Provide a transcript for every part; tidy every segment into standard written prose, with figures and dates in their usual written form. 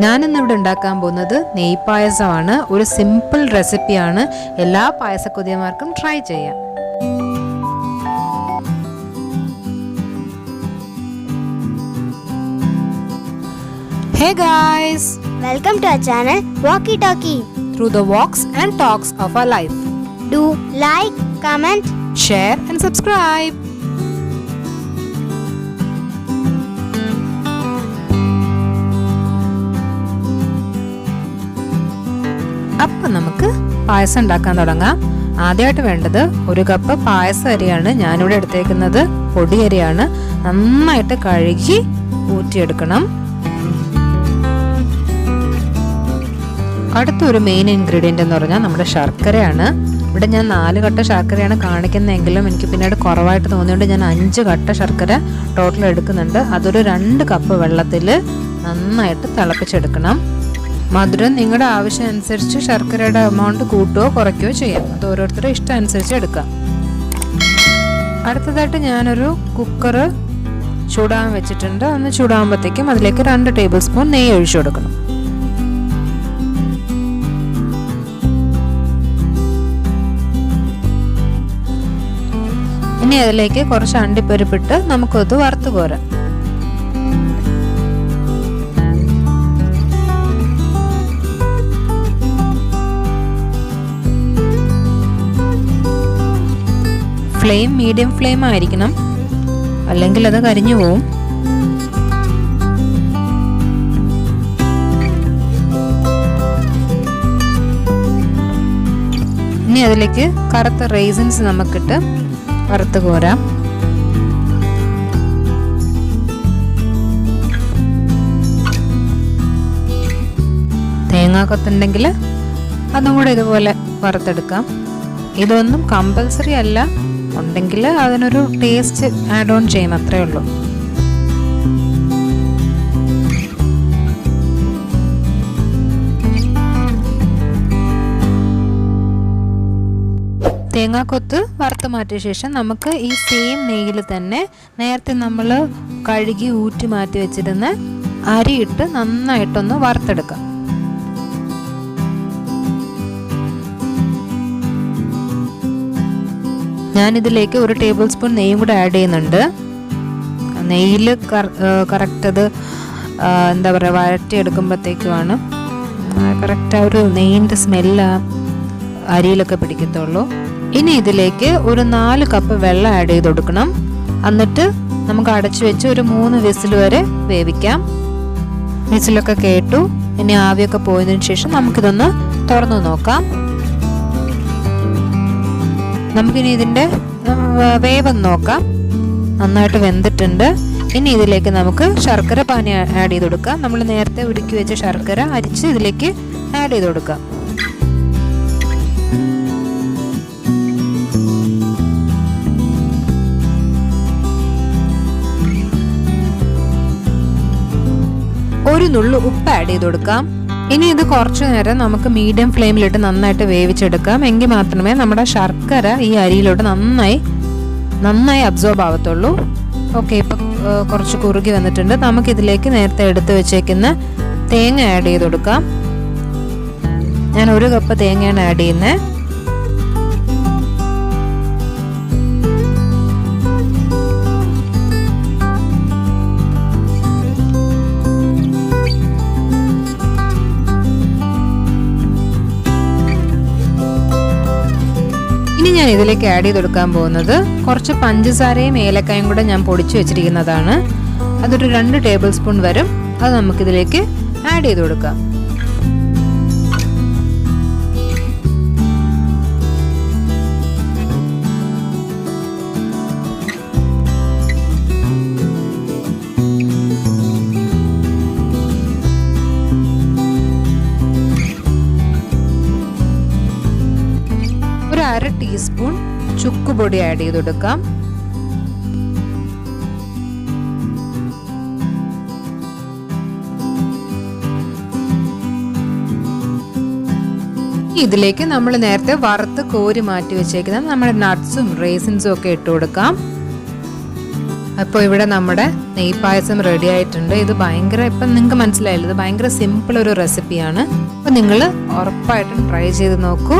ഞാനിന്നിവിടെ ഉണ്ടാക്കാൻ പോകുന്നത് നെയ്പായസമാണ്. ഒരു സിമ്പിൾ റെസിപ്പിയാണ്. എല്ലാ പായസക്കൊതിയന്മാർക്കും ട്രൈ ചെയ്യാം. Hey guys! Welcome to our channel Walkie Talkie. Through the walks and talks of our life. Do like, comment, share and subscribe. അപ്പോൾ നമുക്ക് പായസം ഉണ്ടാക്കാൻ തുടങ്ങാം. ആദ്യമായിട്ട് വേണ്ടത് 1 കപ്പ് പായസ അരിയാണ്. ഞാനിവിടെ എടുത്തേക്കുന്നത് പൊടിയരിയാണ്. നന്നായിട്ട് കഴുകി ഊറ്റിയെടുക്കണം. അടുത്തൊരു മെയിൻ ഇൻഗ്രീഡിയൻ്റ് എന്ന് പറഞ്ഞാൽ നമ്മുടെ ശർക്കരയാണ്. ഇവിടെ ഞാൻ 4 കട്ട ശർക്കരയാണ് കാണിക്കുന്നതെങ്കിലും എനിക്ക് പിന്നീട് കുറവായിട്ട് തോന്നിയുകൊണ്ട് ഞാൻ 5 കട്ട ശർക്കര ടോട്ടൽ എടുക്കുന്നുണ്ട്. അതൊരു 2 കപ്പ് വെള്ളത്തിൽ നന്നായിട്ട് തിളപ്പിച്ചെടുക്കണം. മധുരം നിങ്ങളുടെ ആവശ്യം അനുസരിച്ച് ശർക്കരയുടെ എമൗണ്ട് കൂട്ടുകയോ കുറയ്ക്കുകയോ ചെയ്യാം. അത് ഓരോരുത്തരുടെ ഇഷ്ടം അനുസരിച്ച് എടുക്കാം. അടുത്തതായിട്ട് ഞാനൊരു കുക്കർ ചൂടാൻ വെച്ചിട്ടുണ്ട്. ഒന്ന് ചൂടാകുമ്പോഴത്തേക്കും അതിലേക്ക് 2 ടേബിൾ സ്പൂൺ നെയ്യ് ഒഴിച്ചു കൊടുക്കണം. ഇനി അതിലേക്ക് കുറച്ച് അണ്ടിപ്പരിപ്പിട്ട് നമുക്കത് വറുത്ത് കോരാം. ഫ്ലെയിം മീഡിയം ഫ്ലെയിം ആയിരിക്കണം, അല്ലെങ്കിൽ അത് കരിഞ്ഞു പോവും. ഇനി അതിലേക്ക് കറുത്ത റൈസിൻസ് നമുക്കിട്ട് വറുത്ത് കോരാം. തേങ്ങാക്കൊത്തുണ്ടെങ്കിൽ അതും കൂടെ ഇതുപോലെ വറുത്തെടുക്കാം. ഇതൊന്നും കമ്പൽസറി അല്ല, ഉണ്ടെങ്കിൽ അതിനൊരു ടേസ്റ്റ് ആഡ് ഓൺ ചെയ്യും, അത്രേ ഉള്ളൂ. തേങ്ങാക്കൊത്ത് വറുത്ത് മാറ്റിയ ശേഷം നമുക്ക് ഈ സെയിം നെയ്യിൽ തന്നെ നേരത്തെ നമ്മൾ കഴുകി ഊറ്റി മാറ്റി വെച്ചിരുന്ന അരിയിട്ട് നന്നായിട്ടൊന്ന് വറുത്തെടുക്കാം. ഞാനിതിലേക്ക് 1 ടേബിൾ സ്പൂൺ നെയ്യും കൂടെ ആഡ് ചെയ്യുന്നുണ്ട്. നെയ്യിൽ കറക്റ്റ് അത് എന്താ പറയുക വഴറ്റിയെടുക്കുമ്പോഴത്തേക്കുമാണ് കറക്റ്റ് ആ ഒരു നെയ്യിൻ്റെ സ്മെല്ല് അരിയിലൊക്കെ പിടിക്കത്തുള്ളൂ. ഇനി ഇതിലേക്ക് ഒരു 4 കപ്പ് വെള്ളം ആഡ് ചെയ്ത് കൊടുക്കണം. എന്നിട്ട് നമുക്ക് അടച്ചു വെച്ച് ഒരു 3 വിസിൽ വരെ വേവിക്കാം. വിസിലൊക്കെ കേട്ടു. ഇനി ആവിയൊക്കെ പോയതിനു ശേഷം നമുക്കിതൊന്ന് തുറന്നു നോക്കാം. നമുക്കിനി ഇതിൻ്റെ വേവൊന്ന് നോക്കാം. നന്നായിട്ട് വെന്തിട്ടുണ്ട്. ഇനി ഇതിലേക്ക് നമുക്ക് ശർക്കര പാനി ആഡ് ചെയ്ത് കൊടുക്കാം. നമ്മൾ നേരത്തെ ഉരുക്കി വെച്ച ശർക്കര അരിച്ച് ഇതിലേക്ക് ആഡ് ചെയ്ത് കൊടുക്കാം. ഒരു നുള്ളു ഉപ്പ് ആഡ് ചെയ്ത് കൊടുക്കാം. ഇനി ഇത് കുറച്ചു നേരം നമുക്ക് മീഡിയം ഫ്ലെയിമിലിട്ട് നന്നായിട്ട് വേവിച്ചെടുക്കാം. എങ്കിൽ മാത്രമേ നമ്മുടെ ശർക്കര ഈ അരിയിലോട്ട് നന്നായി അബ്സോർബ് ആവത്തുള്ളൂ. ഓക്കെ, ഇപ്പം കുറച്ച് കുറുകി വന്നിട്ടുണ്ട്. നമുക്കിതിലേക്ക് നേരത്തെ എടുത്ത് വെച്ചേക്കുന്ന തേങ്ങ ആഡ് ചെയ്ത് കൊടുക്കാം. ഞാൻ 1 കപ്പ് തേങ്ങയാണ് ആഡ് ചെയ്യുന്നത്. ഞാൻ ഇതിലേക്ക് ആഡ് ചെയ്ത് കൊടുക്കാൻ പോകുന്നത് കുറച്ച് പഞ്ചസാരയും ഏലക്കായും കൂടെ ഞാൻ പൊടിച്ചു വെച്ചിരിക്കുന്നതാണ്. അതൊരു 2 ടേബിൾ സ്പൂൺ വരും. അത് നമുക്കിതിലേക്ക് ആഡ് ചെയ്ത് കൊടുക്കാം. ഒരു 1/2 ടീസ്പൂൺ ചുക്കുപൊടി ആഡ് ചെയ്ത് കൊടുക്കാം. ഇതിലേക്ക് നമ്മൾ നേരത്തെ വറുത്ത് കോരി മാറ്റി വെച്ചേക്കുന്ന നമ്മുടെ നട്ട്സും റേസിൻസും ഒക്കെ ഇട്ട് കൊടുക്കാം. അപ്പോൾ ഇവിടെ നമ്മുടെ നെയ്പായസം റെഡി ആയിട്ടുണ്ട്. ഇത് ഭയങ്കര, ഇപ്പം നിങ്ങൾക്ക് മനസ്സിലായല്ലോ, ഇത് ഭയങ്കര സിമ്പിൾ ഒരു റെസിപ്പിയാണ്. അപ്പോൾ നിങ്ങൾ ഉറപ്പായിട്ടും ട്രൈ ചെയ്ത് നോക്കൂ.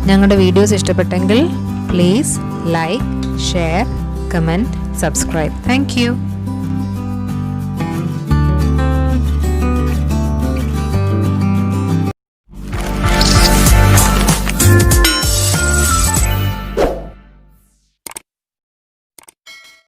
ഞങ്ങളുടെ വീഡിയോസ് ഇഷ്ടപ്പെട്ടെങ്കിൽ please like, share, comment, subscribe. Thank you.